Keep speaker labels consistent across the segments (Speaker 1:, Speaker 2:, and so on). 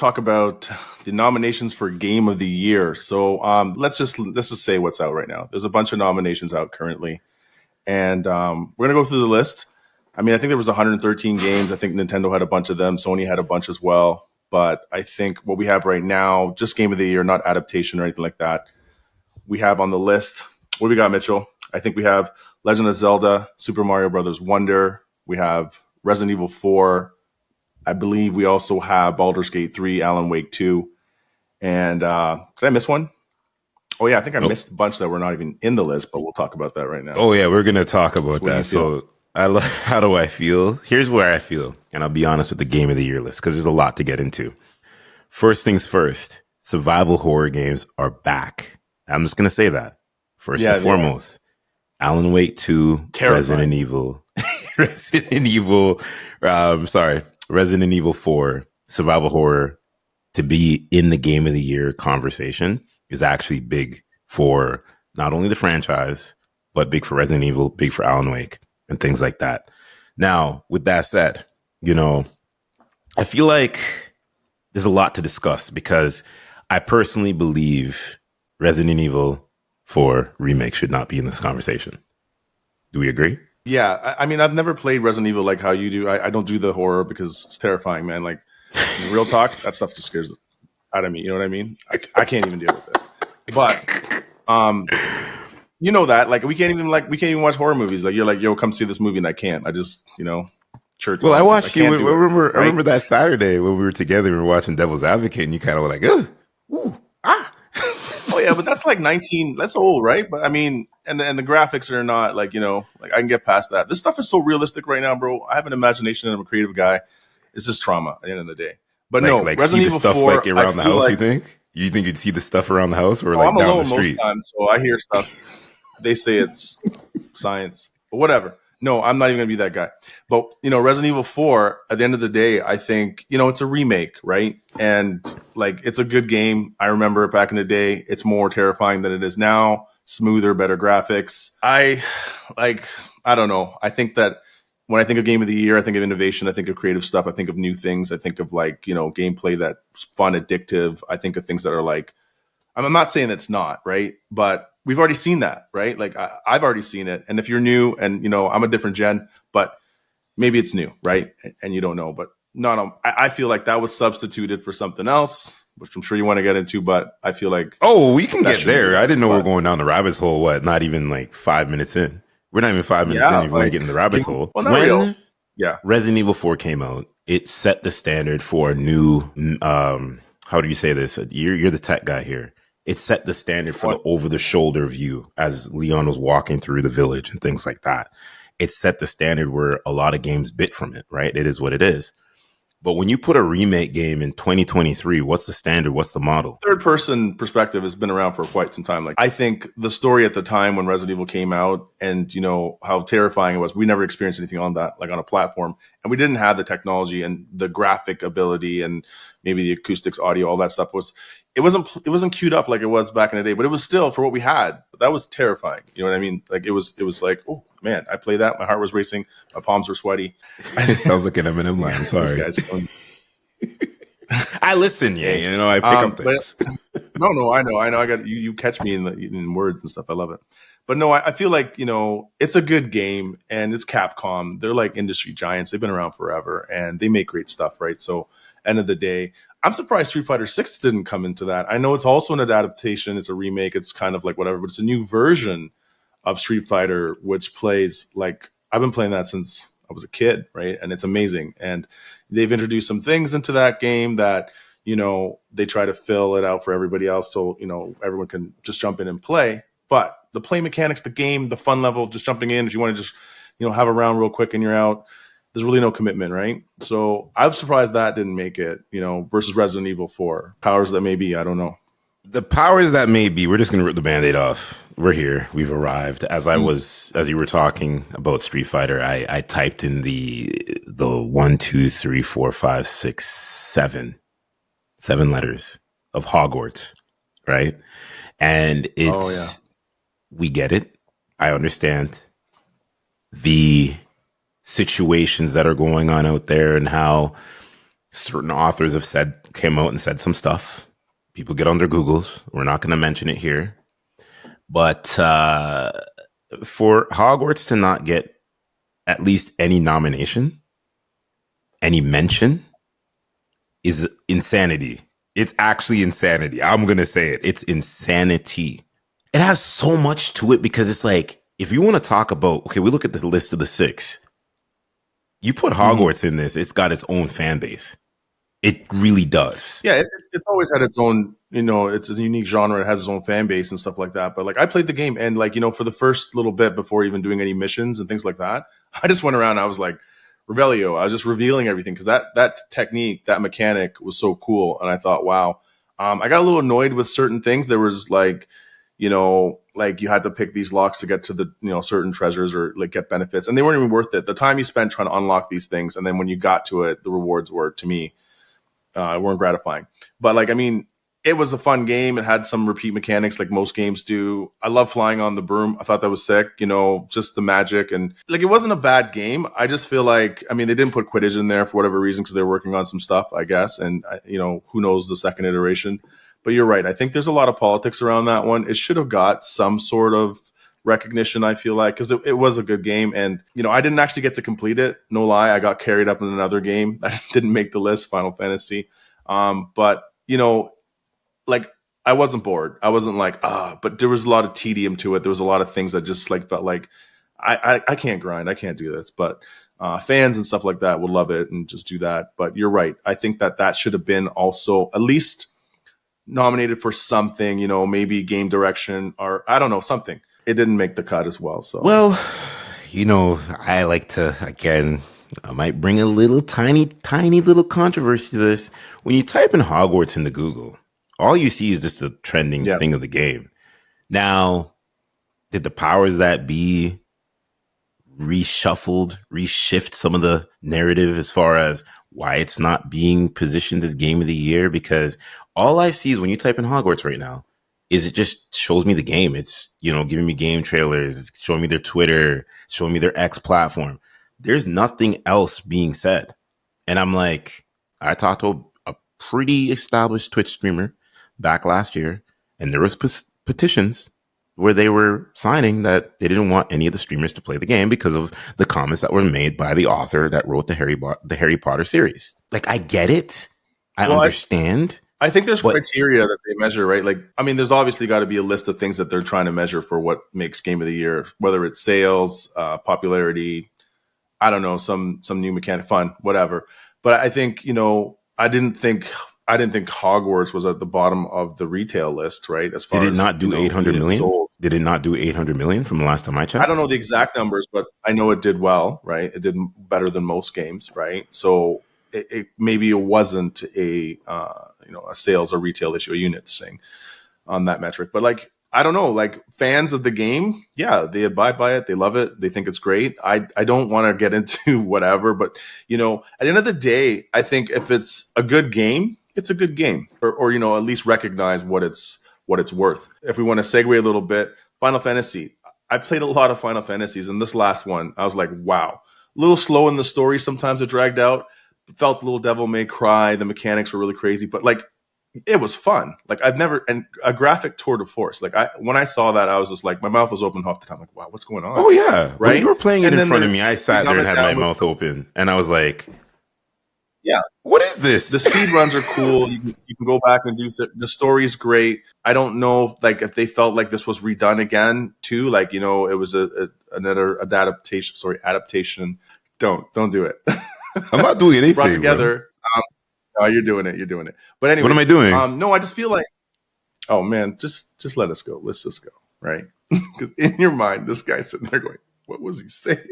Speaker 1: talk about the nominations for Game of the Year. So let's just say what's out right now. There's a bunch of nominations out currently, and we're gonna go through the list. I mean, I think there was 113 games. I think Nintendo had a bunch of them. Sony had a bunch as well. But I think what we have right now, just Game of the Year, not adaptation or anything like that. We have on the list. What do we got, Mitchell? I think we have Legend of Zelda, Super Mario Brothers Wonder. We have Resident Evil 4. I believe we also have Baldur's Gate 3, Alan Wake 2. And did I miss one? Oh, yeah, I think I missed a bunch that were not even in the list, but we'll talk about that right now.
Speaker 2: Oh, yeah, we're going to talk about that. So how do I feel? Here's where I feel. And I'll be honest with the Game of the Year list because there's a lot to get into. First things first, survival horror games are back. I'm just going to say that. First and foremost, Alan Wake 2, Resident Evil. Resident Evil 4, survival horror, to be in the Game of the Year conversation is actually big for not only the franchise, but big for Resident Evil, big for Alan Wake, and things like that. Now, with that said, I feel like there's a lot to discuss because I personally believe Resident Evil 4 Remake should not be in this conversation. Do we agree?
Speaker 1: Yeah, I mean, I've never played Resident Evil like how you do. I don't do the horror because it's terrifying, man. Like, real talk, that stuff just scares out of me. You know what I mean? I can't even deal with it. But, you know that, like, we can't even watch horror movies. Like, you're like, yo, come see this movie, and I can't. I just, church.
Speaker 2: Well, I watched you. I remember that Saturday when we were together. We were watching Devil's Advocate, and you kind of were like, ooh, ah.
Speaker 1: Oh yeah, but that's like 19. That's old, right? But I mean, and the graphics are not like like I can get past that. This stuff is so realistic right now, bro. I have an imagination and I'm a creative guy. It's just trauma at the end of the day. But
Speaker 2: Resident
Speaker 1: see
Speaker 2: Evil
Speaker 1: the stuff
Speaker 2: 4,
Speaker 1: like
Speaker 2: around the house. You think you'd see the stuff around the house or like
Speaker 1: I'm
Speaker 2: down
Speaker 1: alone
Speaker 2: the street?
Speaker 1: Most times, so I hear stuff. They say it's science, but whatever. No, I'm not even gonna be that guy. But Resident Evil 4, at the end of the day, I think it's a remake, right? And like it's a good game. I remember it back in the day. It's more terrifying than it is now. Smoother, better graphics. I don't know. I think that when I think of Game of the Year, I think of innovation. I think of creative stuff. I think of new things. I think of gameplay that's fun, addictive. I think of things that are like. I'm not saying that's not right, but we've already seen that, right? Like I've already seen it. And if you're new and, I'm a different gen, but maybe it's new, right? And you don't know, but no, I feel like that was substituted for something else, which I'm sure you want to get into, but I feel like.
Speaker 2: Oh, we can get there. I didn't know we were going down the rabbit hole. Not even like 5 minutes in. We're not even 5 minutes in. You want to get in the rabbit hole.
Speaker 1: Well, not real. Yeah.
Speaker 2: Resident Evil 4 came out, it set the standard for a new, how do you say this? You're the tech guy here. It set the standard for the over-the-shoulder view as Leon was walking through the village and things like that. It set the standard where a lot of games bit from it, right? It is what it is. But when you put a remake game in 2023, what's the standard? What's the model?
Speaker 1: Third-person perspective has been around for quite some time. Like I think the story at the time when Resident Evil came out and, how terrifying it was, we never experienced anything on that, like on a platform. And we didn't have the technology and the graphic ability and maybe the acoustics, audio, all that stuff it wasn't queued up like it was back in the day, but it was still for what we had. That was terrifying. You know what I mean? Like it was like, oh man, I played that. My heart was racing. My palms were sweaty.
Speaker 2: It sounds like an Eminem line. I'm sorry. I listen. Yeah. I pick up things.
Speaker 1: No, I know. I got you. You catch me in words and stuff. I love it. But no, I feel like, it's a good game and it's Capcom. They're like industry giants. They've been around forever and they make great stuff. Right. So end of the day, I'm surprised Street Fighter 6 didn't come into that. I know it's also an adaptation. It's a remake. It's kind of like whatever, but it's a new version of Street Fighter, which plays like I've been playing that since I was a kid, right? And it's amazing. And they've introduced some things into that game that, they try to fill it out for everybody else so, everyone can just jump in and play. But the play mechanics, the game, the fun level, just jumping in, if you want to just, have a round real quick and you're out, there's really no commitment, right? So I'm surprised that didn't make it, versus Resident Evil 4. Powers that may be, I don't know.
Speaker 2: The powers that may be, we're just going to rip the Band-Aid off. We're here. We've arrived. As you were talking about Street Fighter, I typed in the 1, 2, 3, 4, 5, 6, 7 letters of Hogwarts, right? And it's, we get it. I understand the situations that are going on out there and how Certain authors have came out and said some stuff. People get on their Googles. We're not going to mention it here. But for Hogwarts to not get at least any nomination, any mention, is insanity. It's actually insanity. I'm going to say it. It's insanity. It has so much to it because it's like, if you want to talk about, okay, we look at the list of the 6. You put Hogwarts in this, it's got its own fan base. It really does.
Speaker 1: Yeah, it's always had its own, it's a unique genre. It has its own fan base and stuff like that. But like, I played the game, and like, for the first little bit before even doing any missions and things like that, I just went around. I was like, Revelio. I was just revealing everything because that technique, that mechanic was so cool, and I thought, wow. I got a little annoyed with certain things. There was like, like you had to pick these locks to get to the, certain treasures or like get benefits, and they weren't even worth it. The time you spent trying to unlock these things, and then when you got to it, the rewards were, to me, weren't gratifying. But like, I mean, it was a fun game. It had some repeat mechanics like most games do. I love flying on the broom. I thought that was sick, just the magic. And like, it wasn't a bad game. I just feel like, I mean, they didn't put Quidditch in there for whatever reason because they're working on some stuff, I guess. And, who knows the second iteration. But you're right. I think there's a lot of politics around that one. It should have got some sort of recognition, I feel like, because it was a good game. And, I didn't actually get to complete it. No lie. I got carried up in another game that didn't make the list, Final Fantasy. But, like, I wasn't bored. I wasn't like, but there was a lot of tedium to it. There was a lot of things that just like felt like I can't grind. I can't do this. But fans and stuff like that would love it and just do that. But you're right. I think that should have been also at least nominated for something, maybe game direction or I don't know, something. It didn't make the cut as well. So,
Speaker 2: well, I like to, again, I might bring a little tiny little controversy to this. When you type in Hogwarts into Google, all you see is just a trending thing of the game. Now, did the powers that be reshift some of the narrative as far as why it's not being positioned as game of the year? Because all I see is when you type in Hogwarts right now, is it just shows me the game. It's, giving me game trailers. It's showing me their Twitter, showing me their X platform. There's nothing else being said. And I'm like, I talked to a pretty established Twitch streamer back last year, and there was petitions where they were signing that they didn't want any of the streamers to play the game because of the comments that were made by the author that wrote the Harry Potter series. Like, I get it. I understand.
Speaker 1: I think there's criteria that they measure, right? Like, I mean, there's obviously got to be a list of things that they're trying to measure for what makes game of the year, whether it's sales, popularity, I don't know, some new mechanic, fun, whatever. But I think, I didn't think Hogwarts was at the bottom of the retail list, right? As far
Speaker 2: Did it not do 800 million?
Speaker 1: Sold.
Speaker 2: Did it not do 800 million from the last time I checked?
Speaker 1: I don't know the exact numbers, but I know it did well, right? It did better than most games, right? So maybe it wasn't a sales or retail issue, a units thing on that metric. But like, I don't know, like fans of the game, yeah, they abide by it. They love it. They think it's great. I don't want to get into whatever, but at the end of the day, I think if it's a good game, it's a good game, or at least recognize what it's worth. If we want to segue a little bit, Final Fantasy. I played a lot of Final Fantasies, and this last one, I was like, wow, a little slow in the story. Sometimes it dragged out. Felt a little Devil May Cry. The mechanics were really crazy, but like, it was fun. Like and a graphic tour de force. Like when I saw that, I was just like, my mouth was open half the time. Like, wow, what's going on?
Speaker 2: Oh yeah.
Speaker 1: Right.
Speaker 2: When you were playing it in front of me, I sat there and had my mouth open, and I was like,
Speaker 1: yeah,
Speaker 2: what is this?
Speaker 1: The speed runs are cool. You can go back and do the story's great. I don't know if they felt like this was redone again too. Like, it was another adaptation. Don't do it.
Speaker 2: I'm not doing anything.
Speaker 1: Brought together. No, you're doing it. You're doing it. But anyway,
Speaker 2: what am I doing?
Speaker 1: No, I just feel like, oh man, just let us go. Let's just go, right? Because in your mind, this guy's sitting there going, "What was he saying?"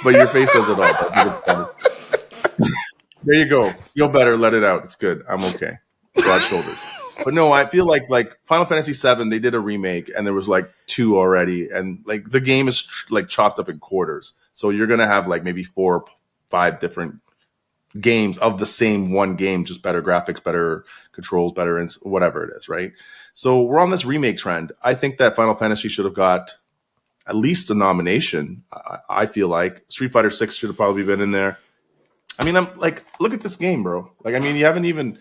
Speaker 1: But your face says it all. I think it's funny. There you go. Feel better. Let it out. It's good. I'm okay. Broad shoulders. But no, I feel like Final Fantasy VII, they did a remake, and there was like 2 already, and like the game is like chopped up in quarters. So you're gonna have like maybe 4 or 5 different games of the same one game, just better graphics, better controls, better whatever it is, right? So we're on this remake trend. I think that Final Fantasy should have got at least a nomination. I feel like Street Fighter 6 should have probably been in there. I mean, I'm like, look at this game, bro. Like, I mean, you haven't even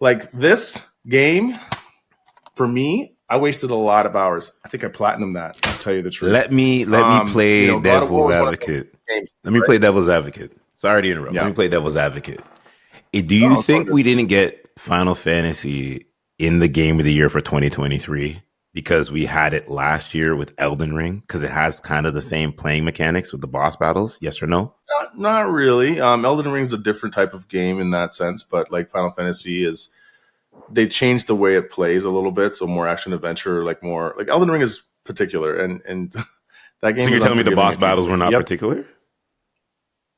Speaker 1: like this game for me. I wasted a lot of hours. I think I platinumed that. To tell you the truth.
Speaker 2: Let me play
Speaker 1: God of War
Speaker 2: devil's
Speaker 1: was one of the
Speaker 2: advocate.
Speaker 1: games,
Speaker 2: Let me
Speaker 1: right?
Speaker 2: play devil's advocate. Sorry to interrupt. Let
Speaker 1: Yeah.
Speaker 2: me play devil's advocate. Do you
Speaker 1: No, it's all
Speaker 2: think
Speaker 1: good.
Speaker 2: we didn't get Final Fantasy in the game of the year for 2023 because we had it last year with Elden Ring? Because it has kind of the same playing mechanics with the boss battles. Yes or no?
Speaker 1: Not really. Elden Ring is a different type of game in that sense, but like Final Fantasy is, they changed the way it plays a little bit, so more action adventure, like more like Elden Ring is particular, and that
Speaker 2: So
Speaker 1: game
Speaker 2: you're
Speaker 1: is
Speaker 2: telling me the
Speaker 1: unforgiving
Speaker 2: boss
Speaker 1: if you
Speaker 2: battles were not
Speaker 1: yep.
Speaker 2: particular?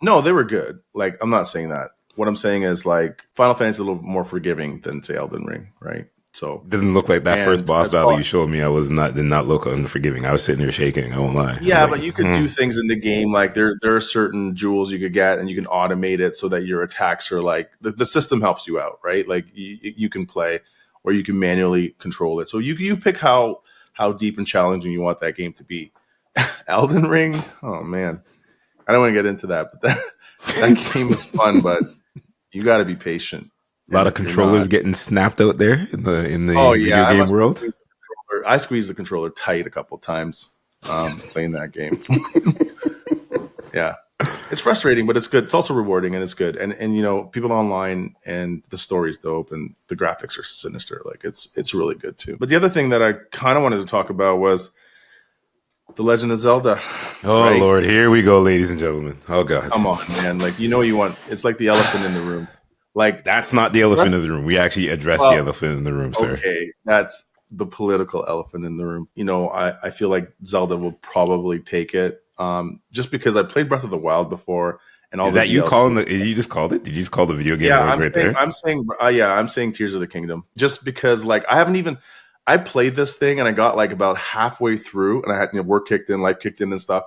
Speaker 1: No, they were good. Like I'm not saying that. What I'm saying is like Final Fantasy is a little more forgiving than say Elden Ring, right? So
Speaker 2: Didn't look like that first
Speaker 1: and
Speaker 2: boss
Speaker 1: as
Speaker 2: battle
Speaker 1: far
Speaker 2: you showed me. I was not did not look unforgiving. I was sitting there shaking. I won't lie. I was
Speaker 1: yeah,
Speaker 2: like,
Speaker 1: but you could do things in the game like there are certain jewels you could get and you can automate it so that your attacks are like the system helps you out, right? Like you can play or you can manually control it. So you pick how deep and challenging you want that game to be. Elden Ring, oh man, I don't want to get into that, but that game is fun, but you got to be patient.
Speaker 2: a lot
Speaker 1: And
Speaker 2: of
Speaker 1: if you're
Speaker 2: controllers
Speaker 1: not,
Speaker 2: getting snapped out there in
Speaker 1: oh
Speaker 2: the
Speaker 1: yeah,
Speaker 2: video game world.
Speaker 1: I squeezed the controller tight a couple times playing that game. Yeah, it's frustrating, but it's good. It's also rewarding and it's good. And people online and the story's dope and the graphics are sinister. Like it's really good too. But the other thing that I kind of wanted to talk about was The Legend of Zelda,
Speaker 2: Oh
Speaker 1: right?
Speaker 2: Lord, here we go, ladies and gentlemen. Oh God.
Speaker 1: Come on, man. Like you want it's like the elephant in the room. Like
Speaker 2: That's not the elephant in the room. We actually address the
Speaker 1: well,
Speaker 2: elephant in the room, sir.
Speaker 1: okay, that's the political elephant in the room. I feel like Zelda will probably take it. Just because I played Breath of the Wild before and all
Speaker 2: Is
Speaker 1: the
Speaker 2: that you
Speaker 1: DLC.
Speaker 2: calling the? You just called it? Did you just call the video game
Speaker 1: Yeah,
Speaker 2: awards right there?
Speaker 1: I'm saying Tears of the Kingdom. Just because like I played this thing and I got like about halfway through and I had work kicked in, life kicked in and stuff.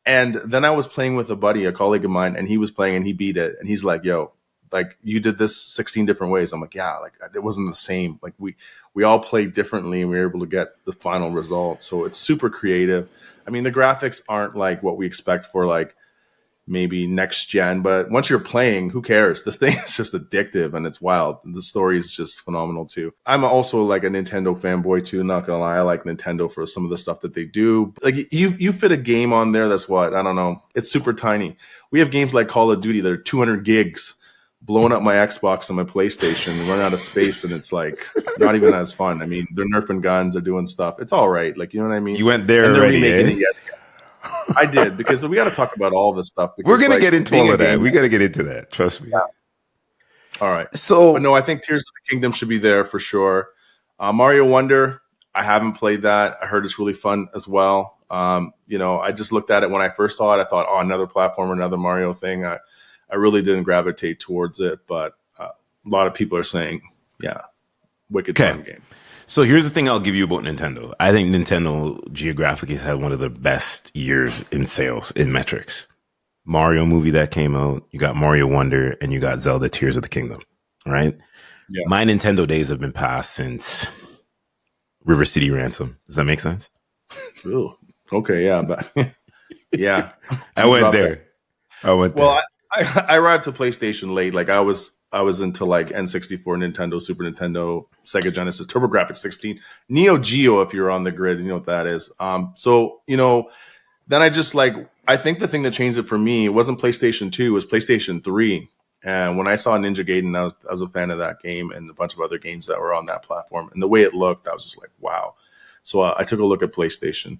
Speaker 1: And then I was playing with a buddy, a colleague of mine, and he was playing and he beat it. And he's like, yo, like you did this 16 different ways. I'm like, yeah, like it wasn't the same. Like we all played differently and we were able to get the final result. So it's super creative. I mean, the graphics aren't like what we expect for like maybe next gen, but once you're playing, who cares? This thing is just addictive and it's wild. The story is just phenomenal too. I'm also like a Nintendo fanboy too, not gonna lie. I like Nintendo for some of the stuff that they do. Like you fit a game on there that's what, I don't know, it's super tiny. We have games like Call of Duty that are 200 gigs blowing up my Xbox and my PlayStation, run out of space, and it's like not even as fun. I mean, they're nerfing guns, they're doing stuff. It's all right, like you know what I mean.
Speaker 2: You went there
Speaker 1: And they're
Speaker 2: already,
Speaker 1: remaking
Speaker 2: eh?
Speaker 1: it yet. I did because we got to talk about all this stuff
Speaker 2: We're
Speaker 1: because
Speaker 2: gonna
Speaker 1: like
Speaker 2: get into
Speaker 1: being
Speaker 2: all
Speaker 1: a
Speaker 2: of that.
Speaker 1: game.
Speaker 2: We gotta get into that. Trust me.
Speaker 1: Yeah. All right, but
Speaker 2: So
Speaker 1: no, I think Tears of the Kingdom should be there for sure. Mario Wonder, I haven't played that. I heard it's really fun as well. I just looked at it when I first saw it. I thought, oh, another platform, another Mario thing. I really didn't gravitate towards it, but a lot of people are saying, yeah, wicked
Speaker 2: okay.
Speaker 1: fun game.
Speaker 2: So here's the thing I'll give you about Nintendo. I think Nintendo geographically has had one of the best years in sales in metrics. Mario movie that came out, you got Mario Wonder, and you got Zelda Tears of the Kingdom. Right?
Speaker 1: Yeah.
Speaker 2: My Nintendo days have been passed since River City Ransom. Does that make sense?
Speaker 1: Ooh, okay, yeah, but yeah,
Speaker 2: I went there. I went
Speaker 1: well,
Speaker 2: there.
Speaker 1: I arrived to PlayStation late. Like I was into like N64, Nintendo, Super Nintendo, Sega Genesis, TurboGrafx 16, Neo Geo. If you're on the grid, you know what that is. So then I just like I think the thing that changed it for me wasn't PlayStation 2, it was PlayStation 3. And when I saw Ninja Gaiden, I was a fan of that game and a bunch of other games that were on that platform. And the way it looked, I was just like, wow. So I took a look at PlayStation,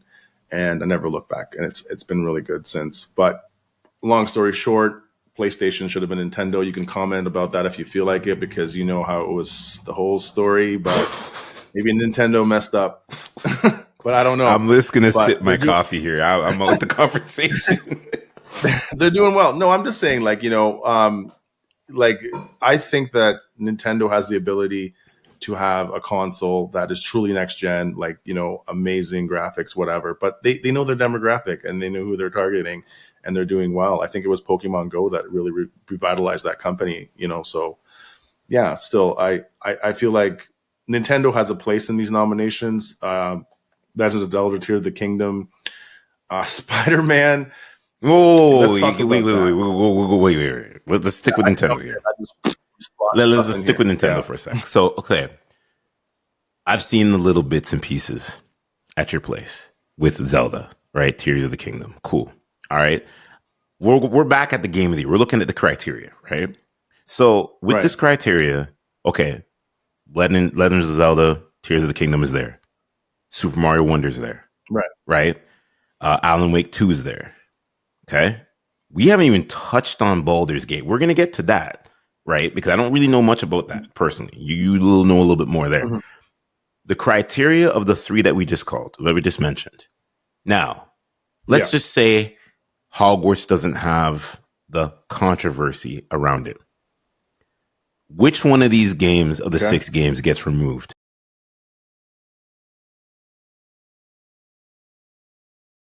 Speaker 1: and I never looked back. And it's been really good since. But long story short, PlayStation should have been Nintendo. You can comment about that if you feel like it, because you know how it was the whole story. But maybe Nintendo messed up. But I don't know.
Speaker 2: I'm just gonna
Speaker 1: But
Speaker 2: sip my coffee here. I'm out the conversation.
Speaker 1: they're doing well. No, I'm just saying, like I think that Nintendo has the ability to have a console that is truly next gen, like amazing graphics, whatever. But they know their demographic and they know who they're targeting, and they're doing well. I think it was Pokemon Go that really revitalized that company. So yeah, still I feel like Nintendo has a place in these nominations. Legend of Zelda: Tears of the Kingdom, Spider-Man.
Speaker 2: Whoa,
Speaker 1: Let's
Speaker 2: wait,
Speaker 1: talk
Speaker 2: wait,
Speaker 1: about that.
Speaker 2: wait. Let's stick with Nintendo here. Let's stick with Nintendo for a sec. So, okay, I've seen the little bits and pieces at your place with Zelda, right? Tears of the Kingdom. Cool. All right. We're back at the game of the year. We're looking at the criteria, right? So with this criteria, okay, Legends of Zelda, Tears of the Kingdom is there. Super Mario Wonder is there. Right? Alan Wake 2 is there. Okay? We haven't even touched on Baldur's Gate. We're going to get to that, right? Because I don't really know much about that personally. You will know a little bit more there. Mm-hmm. The criteria of the three that we just mentioned. Now, let's just say Hogwarts doesn't have the controversy around it. Which one of these games of the 6 games gets removed?